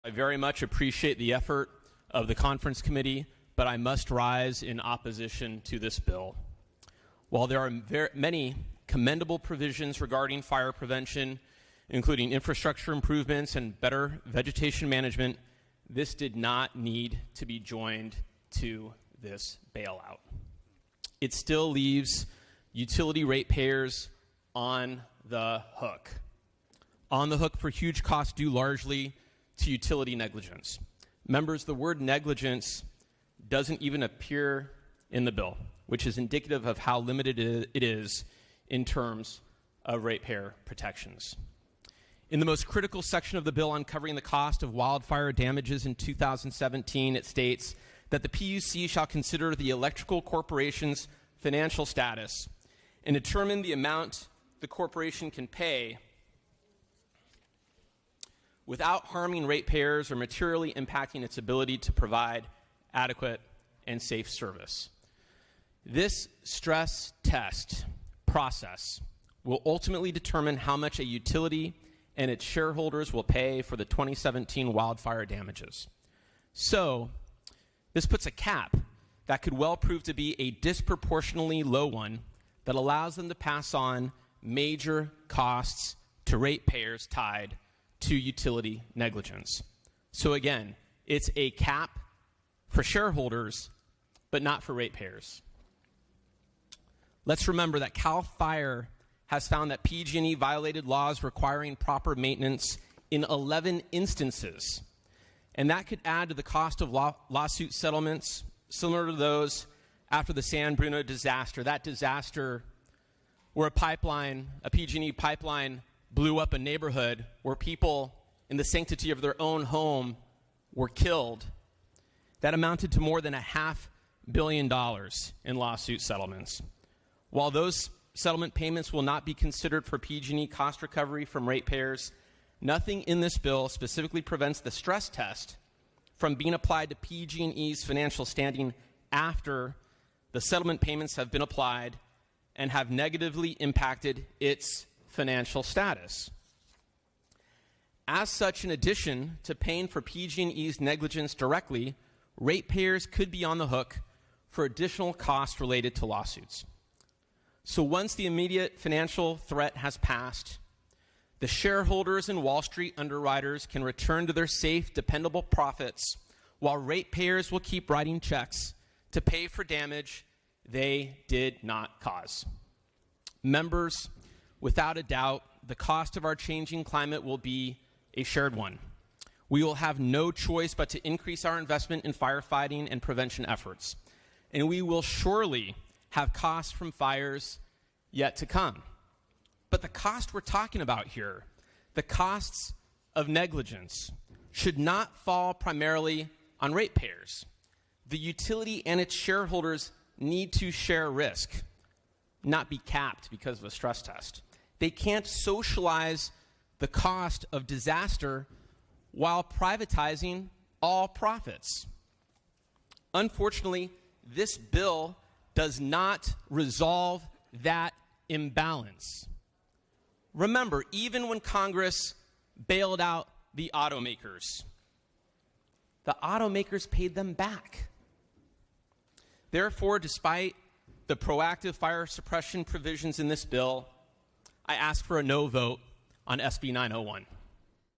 I very much appreciate the effort of the conference committee, but I must rise in opposition to this bill. While there are many commendable provisions regarding fire prevention, including infrastructure improvements and better vegetation management, this did not need to be joined to this bailout. It still leaves utility ratepayers on the hook for huge costs due largely to utility negligence. Members, the word negligence doesn't even appear in the bill, which is indicative of how limited it is in terms of ratepayer protections. In the most critical section of the bill on covering the cost of wildfire damages in 2017, it states that the PUC shall consider the electrical corporation's financial status and determine the amount the corporation can pay without harming ratepayers or materially impacting its ability to provide adequate and safe service. This stress test process will ultimately determine how much a utility and its shareholders will pay for the 2017 wildfire damages. So, this puts a cap that could well prove to be a disproportionately low one that allows them to pass on major costs to ratepayers tied to utility negligence. So again, it's a cap for shareholders, but not for ratepayers. Let's remember that CAL FIRE has found that PG&E violated laws requiring proper maintenance in 11 instances. And that could add to the cost of lawsuit settlements similar to those after the San Bruno disaster. That disaster where a PG&E pipeline blew up a neighborhood where people in the sanctity of their own home were killed. That amounted to more than $500 million in lawsuit settlements. While those settlement payments will not be considered for PG&E cost recovery from ratepayers, nothing in this bill specifically prevents the stress test from being applied to PG&E's financial standing after the settlement payments have been applied and have negatively impacted its financial status. As such, in addition to paying for PG&E's negligence directly, ratepayers could be on the hook for additional costs related to lawsuits. So once the immediate financial threat has passed, the shareholders and Wall Street underwriters can return to their safe, dependable profits, while ratepayers will keep writing checks to pay for damage they did not cause. Members, without a doubt, the cost of our changing climate will be a shared one. We will have no choice but to increase our investment in firefighting and prevention efforts. And we will surely have costs from fires yet to come. But the cost we're talking about here, the costs of negligence, should not fall primarily on ratepayers. The utility and its shareholders need to share risk, not be capped because of a stress test. They can't socialize the cost of disaster while privatizing all profits. Unfortunately, this bill does not resolve that imbalance. Remember, even when Congress bailed out the automakers paid them back. Therefore, despite the proactive fire suppression provisions in this bill, I ask for a no vote on SB 901.